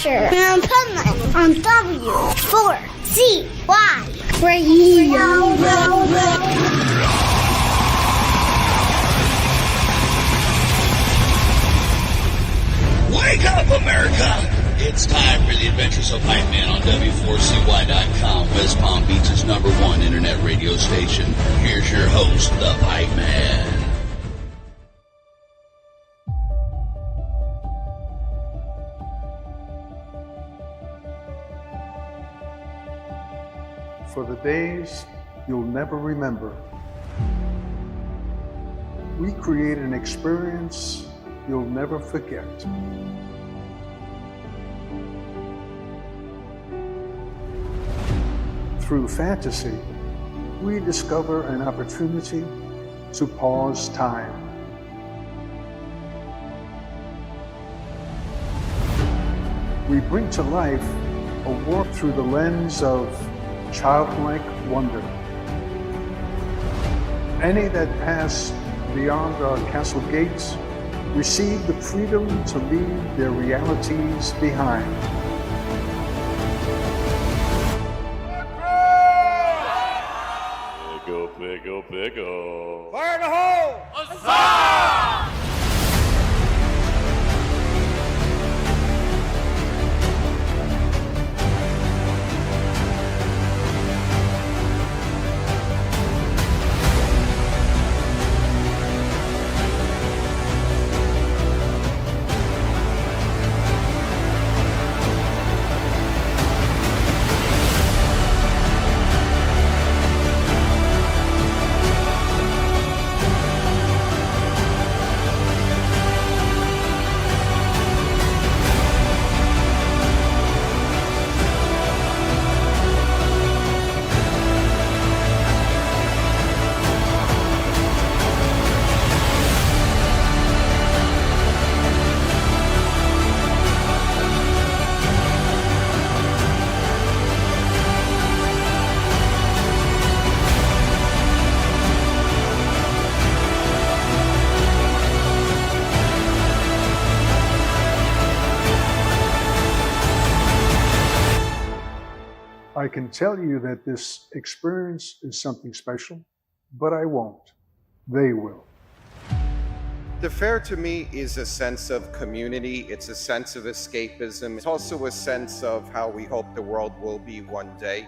Adventure and Pipeman on W4CY Radio. Wake up, America! It's time for the Adventures of Pipeman on W4CY.com, West Palm Beach's #1 internet radio station. Here's your host, the Pipeman. For the days you'll never remember, we create an experience you'll never forget. Through fantasy, we discover an opportunity to pause time. We bring to life a walk through the lens of childlike wonder. Any that pass beyond our castle gates receive the freedom to leave their realities behind. Pickle. Fire in the hole! Huzzah! I can tell you that this experience is something special, but I won't. They will. The fair to me is a sense of community. It's a sense of escapism. It's also a sense of how we hope the world will be one day.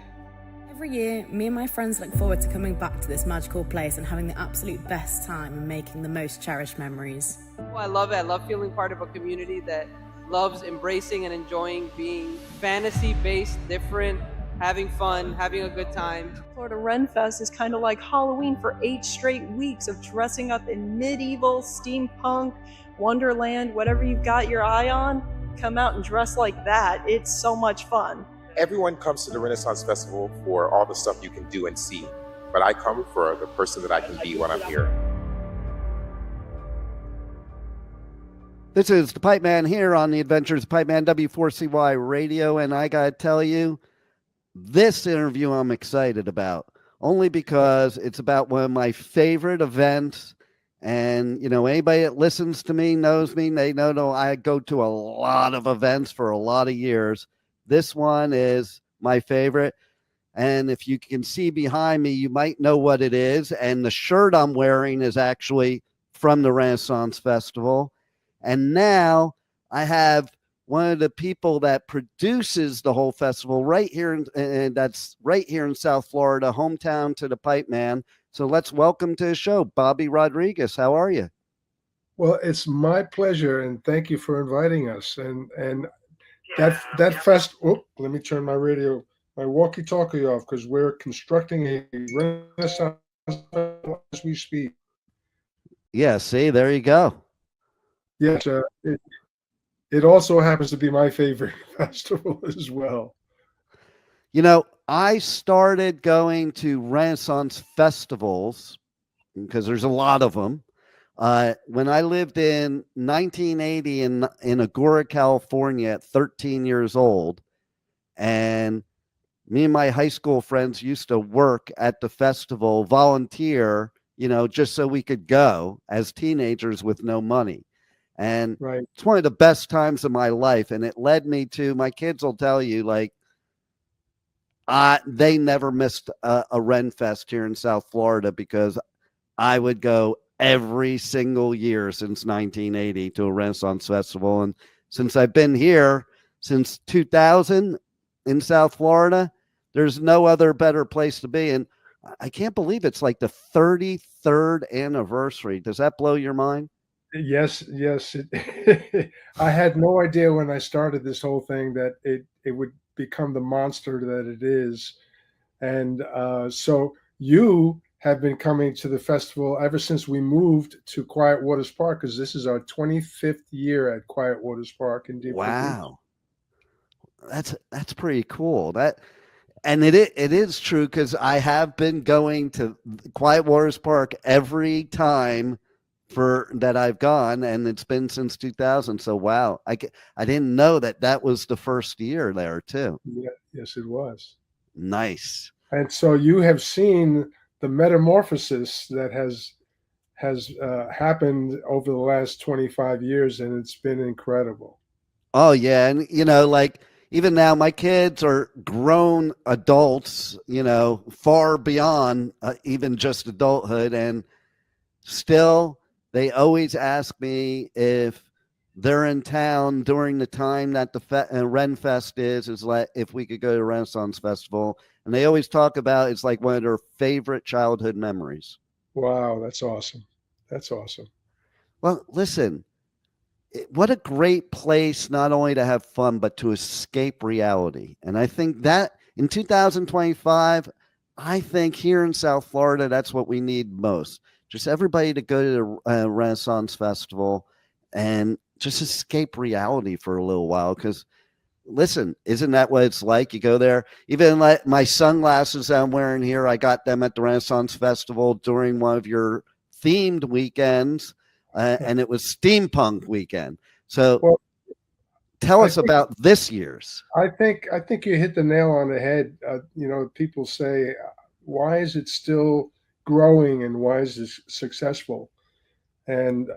Every year, me and my friends look forward to coming back to this magical place and having the absolute best time and making the most cherished memories. Oh, I love it. I love feeling part of a community that loves embracing and enjoying being fantasy-based, different, having fun, having a good time. Florida RenFest is kind of like Halloween for 8 straight weeks of dressing up in medieval, steampunk, wonderland, whatever you've got your eye on, come out and dress like that. It's so much fun. Everyone comes to the Renaissance Festival for all the stuff you can do and see, but I come for the person that I can be when I'm here. This is the Pipeman here on the Adventures of Pipeman W4CY Radio, and I gotta tell you, this interview I'm excited about, only because it's about one of my favorite events. And, you know, anybody that listens to me knows me. They know I go to a lot of events for a lot of years. This one is my favorite. And if you can see behind me, you might know what it is. And the shirt I'm wearing is actually from the Renaissance Festival. And now I have one of the people that produces the whole festival right here, and that's right here in South Florida, hometown to the Pipeman. So let's welcome to the show, Bobby Rodriguez. How are you? Well, it's my pleasure, and thank you for inviting us. And that fest. Oh, let me turn my walkie-talkie off because we're constructing a Renaissance as we speak. Yeah, see, there you go. Yes, it also happens to be my favorite festival as well. You know, I started going to Renaissance festivals because there's a lot of them. When I lived in 1980 in Agoura, California at 13 years old, and me and my high school friends used to work at the festival, volunteer, you know, just so we could go as teenagers with no money. And Right. it's one of the best times of my life. And it led me to, my kids will tell you, like, they never missed a RenFest here in South Florida because I would go every single year since 1980 to a Renaissance Festival. And since I've been here since 2000 in South Florida, there's no other better place to be. And I can't believe it's like the 33rd anniversary. Does that blow your mind? Yes. I had no idea when I started this whole thing that it would become the monster that it is. And so you have been coming to the festival ever since we moved to Quiet Waters Park, because this is our 25th year at Quiet Waters Park in Deep. Wow. That's pretty cool. And it is true, because I have been going to Quiet Waters Park every time that I've gone, and it's been since 2000. So wow, I didn't know that was the first year there too. Yeah, yes, it was. Nice. And so you have seen the metamorphosis that has happened over the last 25 years, and it's been incredible. Oh yeah, and like, even now my kids are grown adults, far beyond even just adulthood, and still they always ask me if they're in town during the time that the RenFest is like, if we could go to Renaissance Festival. And they always talk about it's like one of their favorite childhood memories. Wow, that's awesome. That's awesome. Well, listen, what a great place not only to have fun, but to escape reality. And I think that in 2025, I think here in South Florida, that's what we need most. Just everybody to go to the Renaissance Festival and just escape reality for a little while. Because listen, isn't that what it's like? You go there, even like my sunglasses I'm wearing here, I got them at the Renaissance Festival during one of your themed weekends, and it was steampunk weekend. So tell us about this year's. I think you hit the nail on the head. People say, why is it still growing and why is it successful? And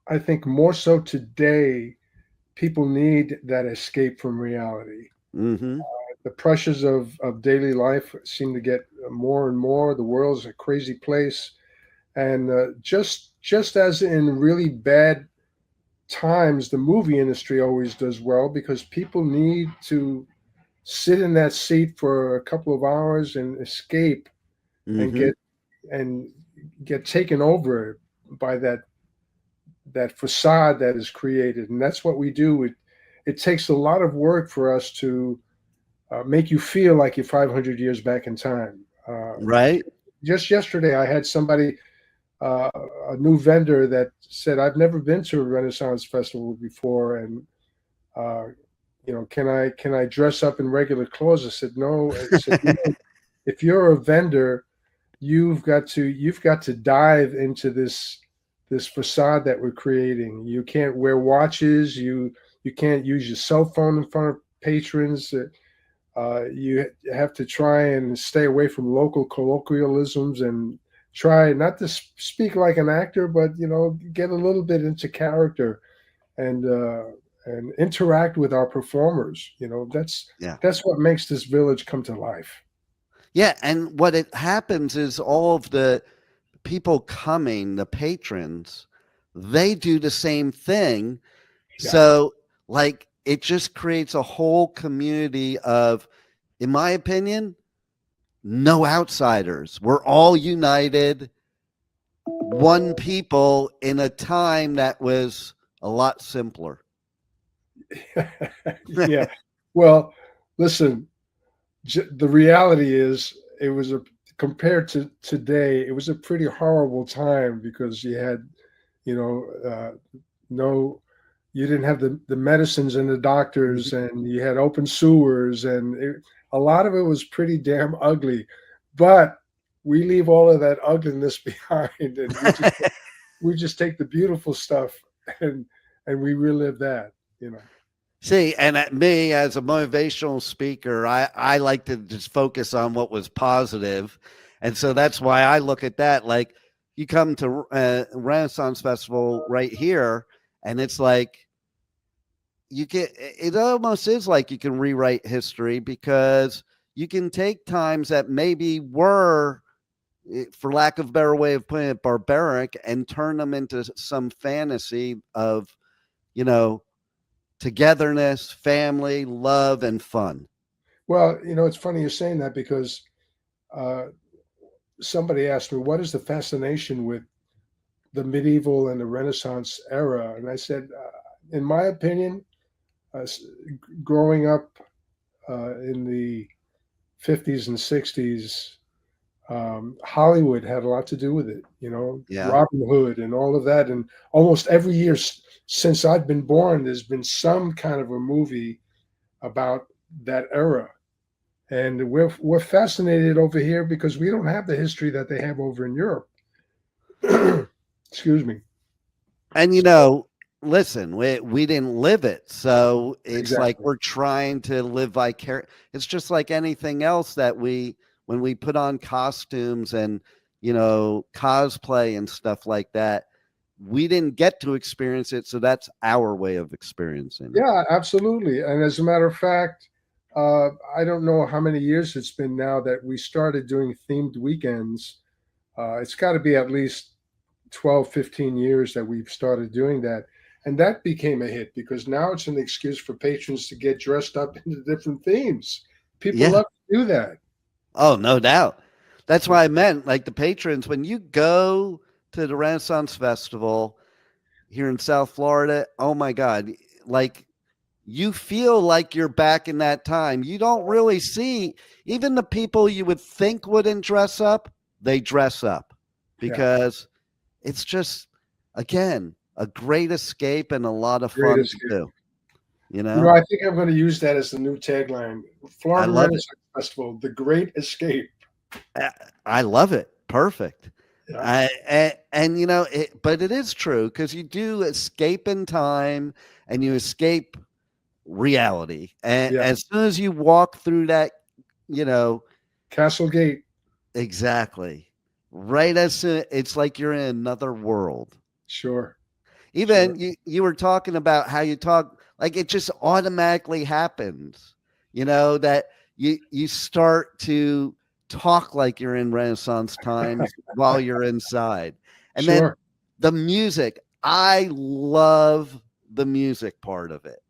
I think more so today, people need that escape from reality. Mm-hmm. The pressures of daily life seem to get more and more. The world's a crazy place. And just as in really bad times, the movie industry always does well, because people need to sit in that seat for a couple of hours and escape, mm-hmm. and get taken over by that facade that is created. And that's what we do. It takes a lot of work for us to make you feel like you're 500 years back in time. Right. Just yesterday, I had somebody, a new vendor, that said, I've never been to a Renaissance Festival before. And, can I dress up in regular clothes? I said, no. I said, if you're a vendor, you've got to dive into this facade that we're creating. You can't wear watches. You can't use your cell phone in front of patrons. You have to try and stay away from local colloquialisms and try not to speak like an actor, but get a little bit into character and interact with our performers. That's what makes this village come to life. Yeah, and what it happens is all of the people coming, the patrons, they do the same thing. Yeah. So like, it just creates a whole community of, in my opinion, no outsiders. We're all united, one people, in a time that was a lot simpler. Yeah. Well, listen, the reality is, it was compared to today, it was a pretty horrible time, because you had, you didn't have the medicines and the doctors, and you had open sewers, and a lot of it was pretty damn ugly. But we leave all of that ugliness behind, and we just take the beautiful stuff and we relive that, See, and me as a motivational speaker, I like to just focus on what was positive. And so that's why I look at that. Like, you come to Renaissance Festival right here, and it's like it almost is like you can rewrite history, because you can take times that maybe were, for lack of a better way of putting it, barbaric, and turn them into some fantasy of, togetherness, family, love, and fun. Well, it's funny you're saying that, because somebody asked me, what is the fascination with the medieval and the Renaissance era? And I said, in my opinion, growing up in the 50s and 60s, Hollywood had a lot to do with it, Yeah. Robin Hood and all of that. And almost every year since I've been born, there's been some kind of a movie about that era. And we're fascinated over here because we don't have the history that they have over in Europe. Excuse me. And listen, we didn't live it, so it's like we're trying to live vicariously. It's just like anything else that when we put on costumes and cosplay and stuff like that, we didn't get to experience it, so that's our way of experiencing it. Yeah, absolutely. And as a matter of fact, I don't know how many years it's been now that we started doing themed weekends. It's got to be at least 12, 15 years that we've started doing that. And that became a hit because now it's an excuse for patrons to get dressed up into different themes. People love to do that. Oh, no doubt. That's why I meant, like, the patrons, when you go to the Renaissance Festival here in South Florida, oh my God, like, you feel like you're back in that time. You don't really see even the people you would think wouldn't dress up, they dress up, because it's just, again, a great escape and a lot of fun to do. I think I'm going to use that as the new tagline. Florida Renaissance Festival, the great escape. I love it. Perfect. Yeah. But it is true, because you do escape in time and you escape reality. And as soon as you walk through that, Castle Gate. Exactly. Right as soon, it's like you're in another world. Sure. Even you were talking about how you talk, like it just automatically happens, that you start to talk like you're in Renaissance times while you're inside. And then the music, I love the music part of it.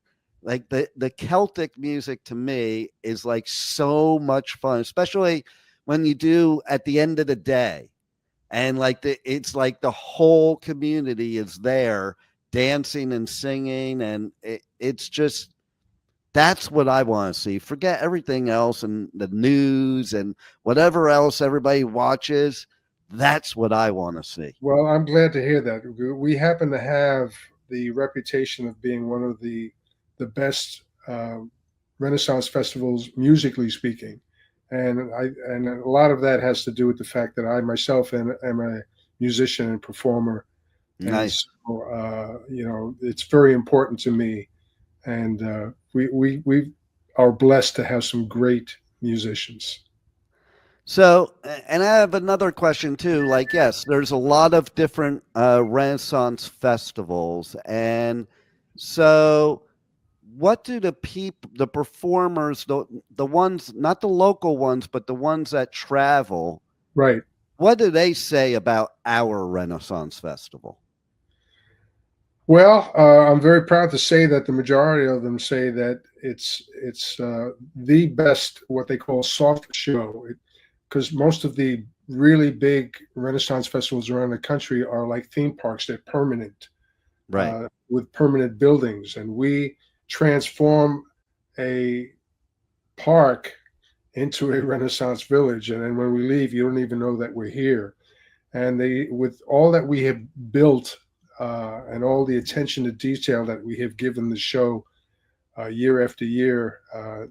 Like the Celtic music to me is like so much fun, especially when you do at the end of the day. And like it's like the whole community is there dancing and singing. And it's just, that's what I want to see. Forget everything else and the news and whatever else everybody watches. That's what I want to see. Well, I'm glad to hear that. We happen to have the reputation of being one of the best Renaissance festivals, musically speaking. And a lot of that has to do with the fact that I myself am a musician and performer. Nice. And so, it's very important to me. And we are blessed to have some great musicians. So, and I have another question too. Like, yes, there's a lot of different Renaissance festivals. And so what do the performers, the ones, not the local ones, but the ones that travel, right? What do they say about our Renaissance festival? Well, I'm very proud to say that the majority of them say that it's the best, what they call soft show, because most of the really big Renaissance festivals around the country are like theme parks. They're permanent, right? With permanent buildings, and we transform a park into a Renaissance village, and then when we leave, you don't even know that we're here. And with all that we have built and all the attention to detail that we have given the show year after year,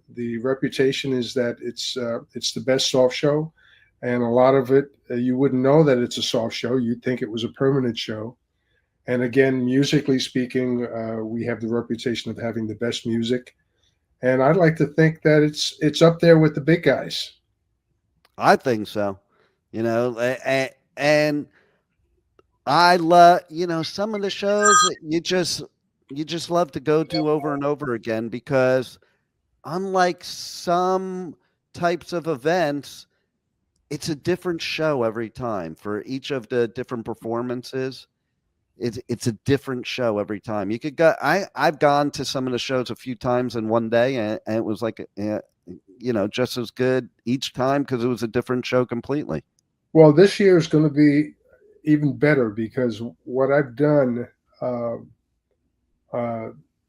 the reputation is that it's the best soft show, and a lot of it you wouldn't know that it's a soft show. You'd think it was a permanent show. And again, musically speaking, we have the reputation of having the best music. And I'd like to think that it's up there with the big guys. I think so. And I love, some of the shows that you just love to go to over and over again, because unlike some types of events, it's a different show every time for each of the different performances. It's a different show every time. You could go. I've gone to some of the shows a few times in one day, and it was like, just as good each time because it was a different show completely. Well, this year is going to be even better because what I've done.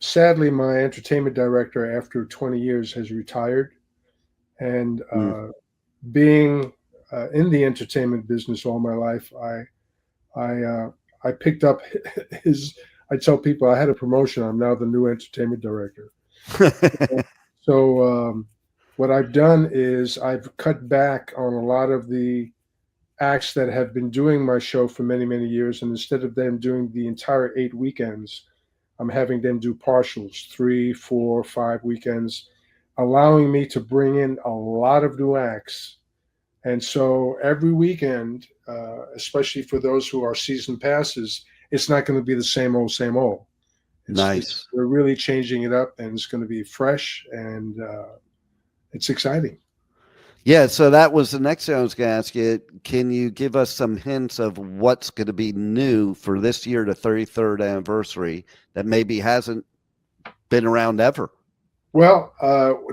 Sadly, my entertainment director, after 20 years, has retired, and being in the entertainment business all my life, I picked up his. I tell people I had a promotion. I'm now the new entertainment director. So what I've done is I've cut back on a lot of the acts that have been doing my show for many, many years, and instead of them doing the entire 8 weekends, I'm having them do partials, 3, 4, 5 weekends, allowing me to bring in a lot of new acts. And so every weekend, especially for those who are season passes, it's not going to be the same old, same old. Nice. We're really changing it up, and it's going to be fresh, and it's exciting. Yeah, so that was the next thing I was going to ask you. Can you give us some hints of what's going to be new for this year, the 33rd anniversary, that maybe hasn't been around ever? Well,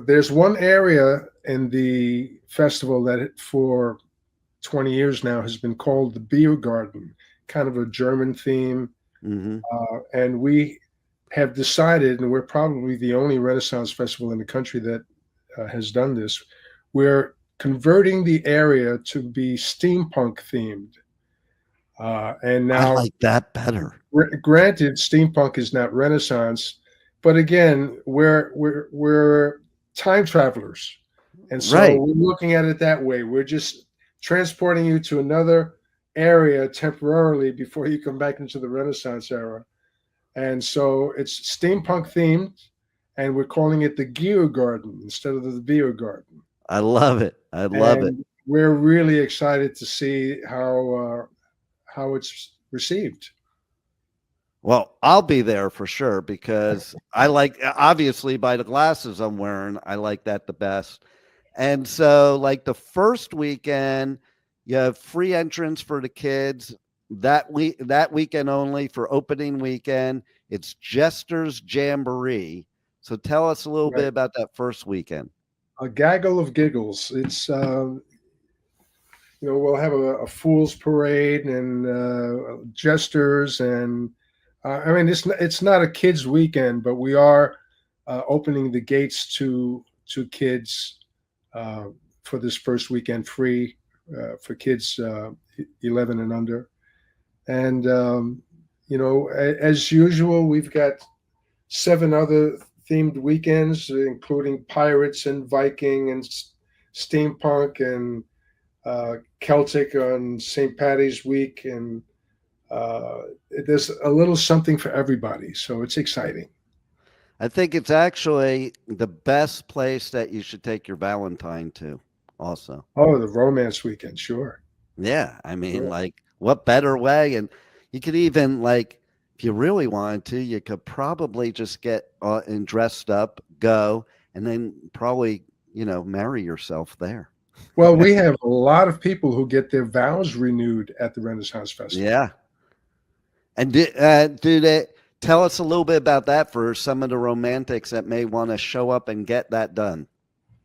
there's one area in the festival that for 20 years now has been called the Beer Garden, kind of a German theme. Mm-hmm. And we have decided, and we're probably the only Renaissance festival in the country that has done this, we're converting the area to be steampunk themed. And now, I like that better. Granted, steampunk is not Renaissance, but again, we're time travelers, and so we're looking at it that way. We're just transporting you to another area temporarily before you come back into the Renaissance era. And so it's steampunk themed, and we're calling it the Gear Garden instead of the Beer Garden. I love it. I love it. We're really excited to see how it's received. Well, I'll be there for sure because I like, obviously by the glasses I'm wearing, I like that the best. And so like the first weekend, you have free entrance for the kids that weekend only. For opening weekend, it's Jester's Jamboree. So tell us a little bit about that first weekend. A Gaggle of Giggles. It's, we'll have a fool's parade and jesters and, it's not a kids' weekend, but we are opening the gates to kids for this first weekend, free for kids 11 and under. And as usual, we've got 7 other themed weekends, including pirates and Viking and steampunk and Celtic on St. Paddy's week, and there's a little something for everybody, so it's exciting. I think it's actually the best place that you should take your Valentine to also. Oh, the romance weekend, sure. Yeah, like what better way? And you could even, like, if you really wanted to, you could probably just get and dressed up, go, and then probably, marry yourself there. Well, we have a lot of people who get their vows renewed at the Renaissance Festival. Yeah. And do they tell us a little bit about that for some of the romantics that may want to show up and get that done?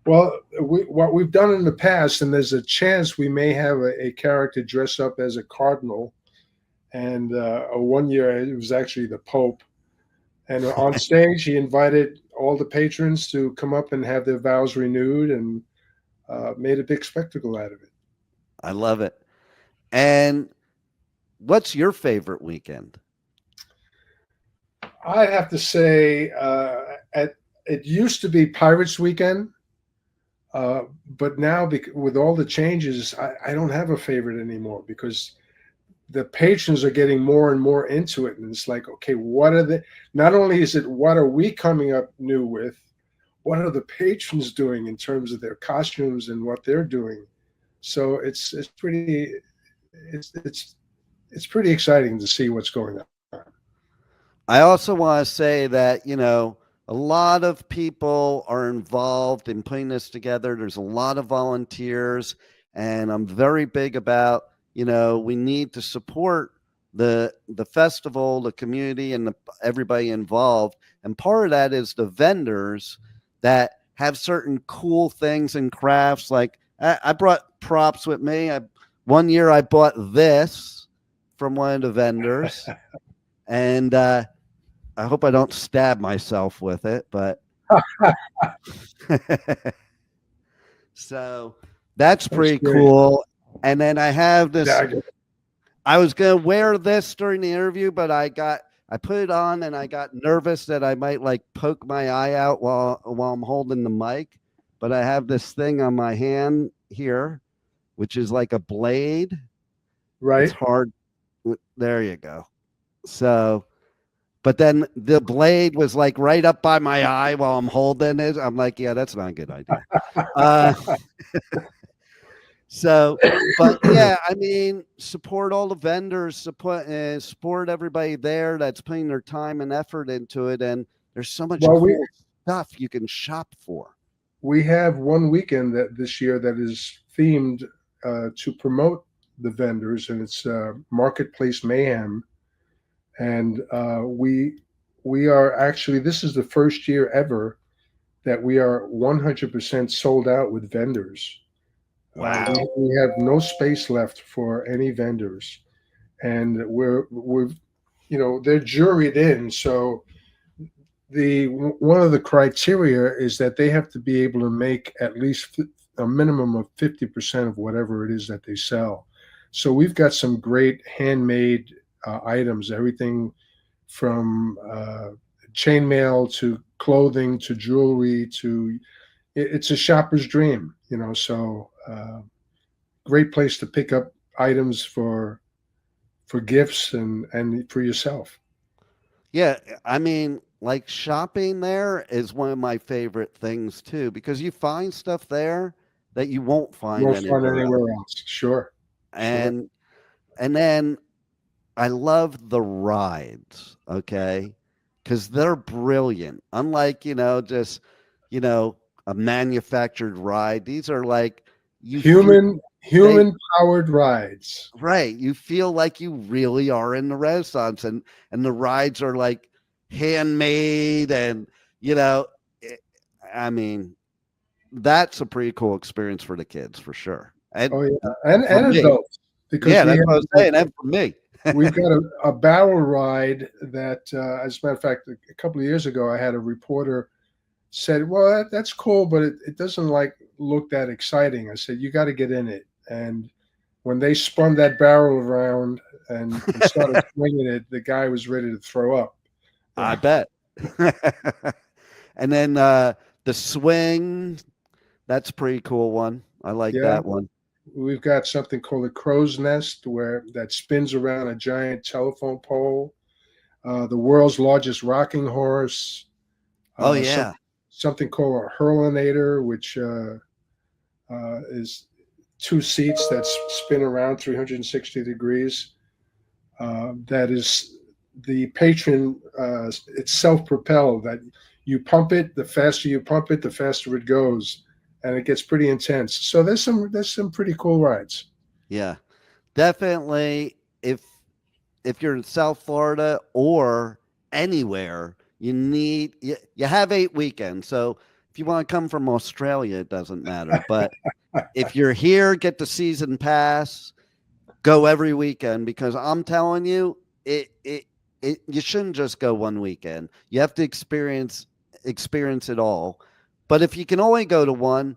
Well, what we've done in the past, and there's a chance we may have a character dress up as a cardinal. And one year it was actually the Pope. And on stage, he invited all the patrons to come up and have their vows renewed, and made a big spectacle out of it. I love it. And what's your favorite weekend? I'd have to say it used to be Pirates Weekend, but now with all the changes, I don't have a favorite anymore because the patrons are getting more and more into it. And it's like, okay, what are they? Not only is it what are we coming up new with, what are the patrons doing in terms of their costumes and what they're doing? So it's it's pretty exciting to see what's going on. I also want to say that, a lot of people are involved in putting this together. There's a lot of volunteers, and I'm very big about, we need to support the festival, the community, and everybody involved. And part of that is the vendors that have certain cool things and crafts. Like I brought props with me. One year I bought this from one of the vendors, and I hope I don't stab myself with it, but so that's pretty cool. And then I have this. Gaggle. I was gonna wear this during the interview, but I put it on and I got nervous that I might like poke my eye out while I'm holding the mic. But I have this thing on my hand here, which is like a blade. Right. It's hard. There you go. So, but then the blade was like right up by my eye while I'm holding it. I'm like, yeah, that's not a good idea. So, but yeah, I mean, support all the vendors, support everybody there that's putting their time and effort into it. And there's so much cool stuff you can shop for. We have one weekend this year that is themed to promote the vendors, and it's Marketplace Mayhem. And we are actually, this is the first year ever that we are 100% sold out with vendors. Wow. We have no space left for any vendors, and we're they're juried in. So one of the criteria is that they have to be able to make at least a minimum of 50% of whatever it is that they sell. So we've got some great handmade items, everything from chainmail to clothing to jewelry to it's a shopper's dream, so great place to pick up items for gifts and for yourself. Yeah, I mean, like shopping there is one of my favorite things too, because you find stuff there that you won't find anywhere else. Sure. And then I love the rides, okay? Because they're brilliant. Unlike, just, a manufactured ride. These are like human powered rides. Right. You feel like you really are in the Renaissance, and the rides are like handmade, and I mean, that's a pretty cool experience for the kids for sure. And, and adults. Because that's what I was saying. And for me. We've got a barrel ride that, as a matter of fact, a couple of years ago, I had a reporter said, well, that's cool, but it doesn't look that exciting. I said, you got to get in it. And when they spun that barrel around and started swinging it, the guy was ready to throw up. I bet. And then the swing, that's a pretty cool one. I like that one. We've got something called a crow's nest that spins around a giant telephone pole. The world's largest rocking horse. Something called a hurlinator, which is 2 seats that spin around 360 degrees. That is the patron. It's self-propelled. That you pump it. The faster you pump it, the faster it goes. And it gets pretty intense. So there's some pretty cool rides. Yeah, definitely. If you're in South Florida or anywhere, you have 8 weekends. So if you want to come from Australia, it doesn't matter. But if you're here, get the season pass, go every weekend, because I'm telling you, you shouldn't just go one weekend. You have to experience it all. But if you can only go to one,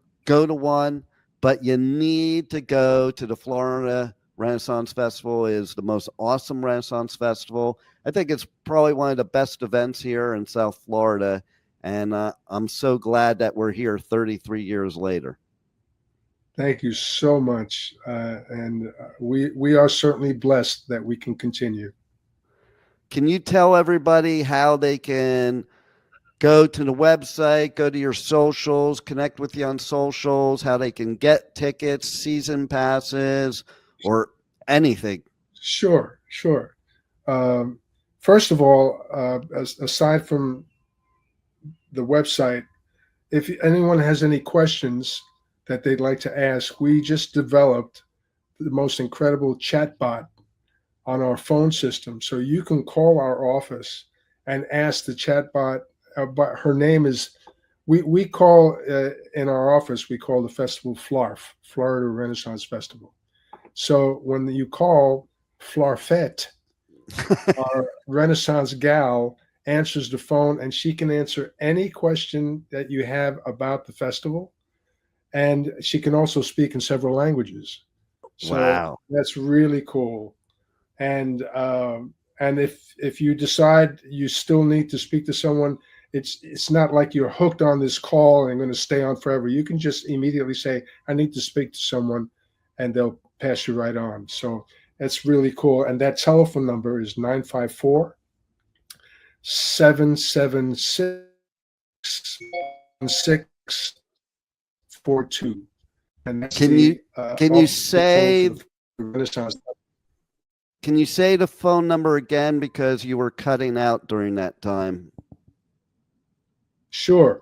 but you need to go to the Florida Renaissance Festival. It is the most awesome Renaissance Festival. I think it's probably one of the best events here in South Florida. And I'm so glad that we're here 33 years later. Thank you so much. And we are certainly blessed that we can continue. Can you tell everybody how they can go to the website, go to your socials, connect with you on socials, how they can get tickets, season passes, or anything? Sure, sure. First of all, aside from the website, if anyone has any questions that they'd like to ask, we just developed the most incredible chatbot on our phone system. So you can call our office and ask the chatbot about, her name is, we call in our office, we call the festival FLARF, Florida Renaissance Festival. So when you call Flarfette, our Renaissance gal answers the phone, and she can answer any question that you have about the festival. And she can also speak in several languages. So Wow. that's really cool. And if you decide you still need to speak to someone, it's not like you're hooked on this call and going to stay on forever. You can just immediately say, I need to speak to someone, and they'll pass you right on. So that's really cool. And that telephone number is 954-776-1642. And that's Can you say Renaissance? Can you say the phone number again, because you were cutting out during that time? Sure.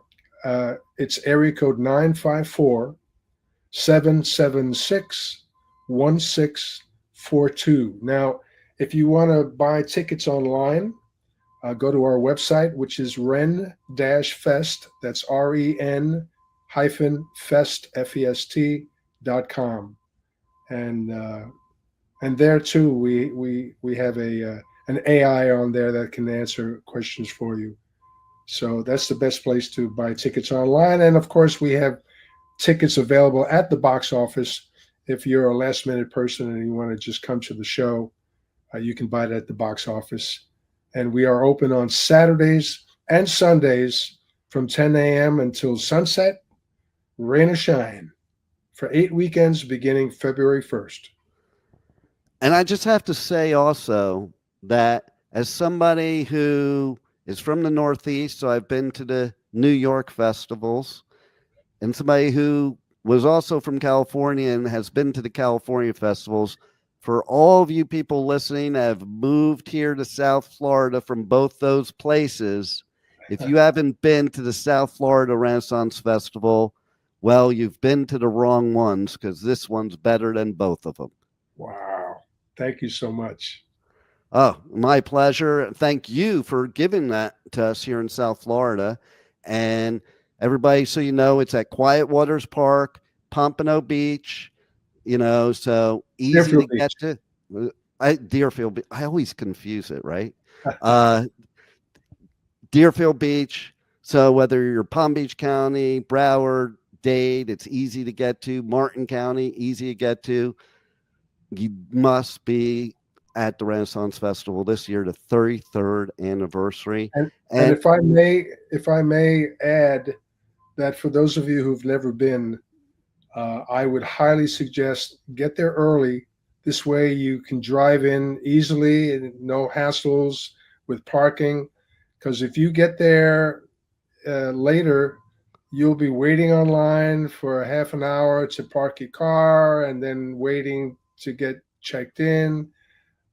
It's area code 954-776-1642. Now, if you want to buy tickets online, go to our website, which is ren-fest. That's REN-fest, FEST.com. And there too, we have an AI on there that can answer questions for you. So that's the best place to buy tickets online. And of course, we have tickets available at the box office. If you're a last minute person and you want to just come to the show, you can buy it at the box office. And we are open on Saturdays and Sundays from 10 a.m. until sunset, rain or shine, for 8 weekends beginning February 1st. And I just have to say also that as somebody who is from the Northeast, so I've been to the New York festivals, and somebody who was also from California and has been to the California festivals, for all of you people listening that have moved here to South Florida from both those places, if you haven't been to the South Florida Renaissance Festival, well, you've been to the wrong ones, because this one's better than both of them. Wow. Thank you so much. Oh, my pleasure. Thank you for giving that to us here in South Florida. And everybody, so you know, it's at Quiet Waters Park, Pompano Beach, so easy Deerfield to get to. Deerfield, I always confuse it, right? Deerfield Beach. So whether you're Palm Beach County, Broward, Dade, it's easy to get to. Martin County, easy to get to. You must be at the Renaissance Festival this year, the 33rd anniversary. And if I may add that for those of you who've never been, I would highly suggest get there early. This way you can drive in easily and no hassles with parking. Because if you get there later, you'll be waiting online for a half an hour to park your car and then waiting to get checked in.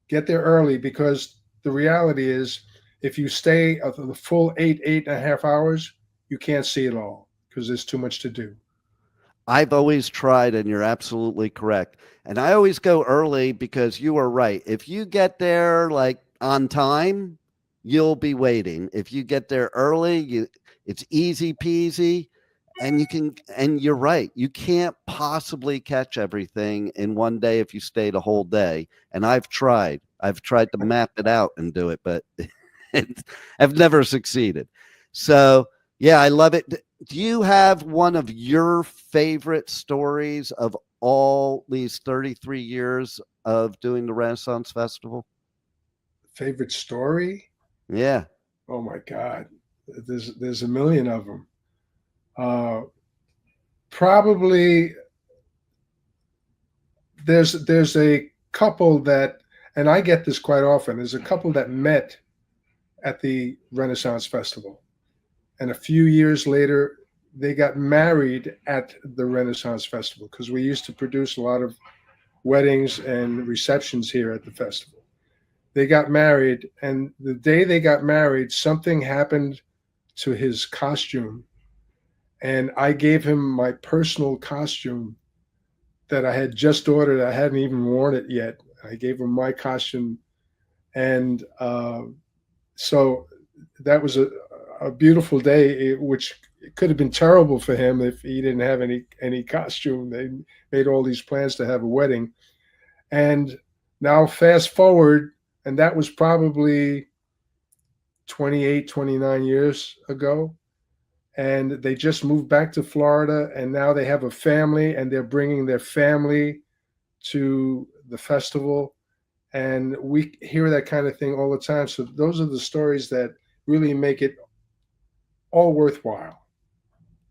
Get there early, because the reality is if you stay the full 8.5 hours, you can't see it all because there's too much to do. I've always tried, and you're absolutely correct. And I always go early because you are right. If you get there like on time, you'll be waiting. If you get there early, it's easy peasy. And you're right. You can't possibly catch everything in one day if you stay the whole day. And I've tried to map it out and do it, but I've never succeeded. So yeah, I love it. Do you have one of your favorite stories of all these 33 years of doing the Renaissance Festival? Favorite story? Yeah. Oh my God. There's a million of them. Probably there's a couple that, and I get this quite often, there's a couple that met at the Renaissance Festival, and a few years later they got married at the Renaissance Festival, because we used to produce a lot of weddings and receptions here at the festival. They got married, and the day they got married, something happened to his costume, and I gave him my personal costume that I had just ordered. I hadn't even worn it yet. I gave him my costume, and so that was a beautiful day, which could have been terrible for him if he didn't have any costume. They made all these plans to have a wedding, and now fast forward, and that was probably 28, 29 years ago. And they just moved back to Florida, and now they have a family, and they're bringing their family to the festival. And we hear that kind of thing all the time. So those are the stories that really make it all worthwhile.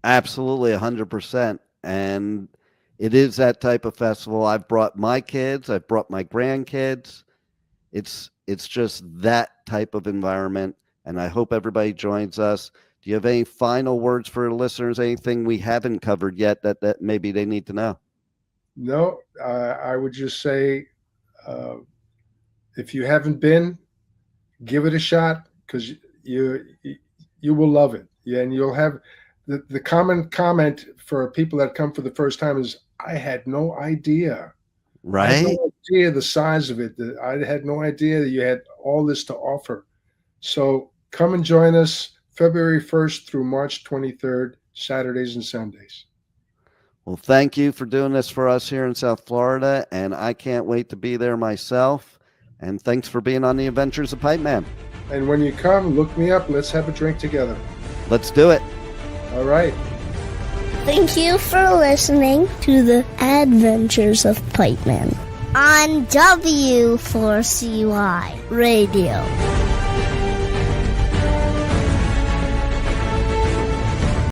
Absolutely, 100%. And it is that type of festival. I've brought my kids. I've brought my grandkids. It's just that type of environment, and I hope everybody joins us. Do you have any final words for listeners? Anything we haven't covered yet that maybe they need to know? No, I would just say, if you haven't been, give it a shot, because you will love it. Yeah, and you'll have the common comment for people that come for the first time is, I had no idea. Right? I had no idea the size of it. I had no idea that you had all this to offer. So come and join us February 1st through March 23rd, Saturdays and Sundays. Well, thank you for doing this for us here in South Florida, and I can't wait to be there myself. And thanks for being on the Adventures of Pipeman. And when you come, look me up. Let's have a drink together. Let's do it. All right. Thank you for listening to the Adventures of Pipeman on W4CY Radio.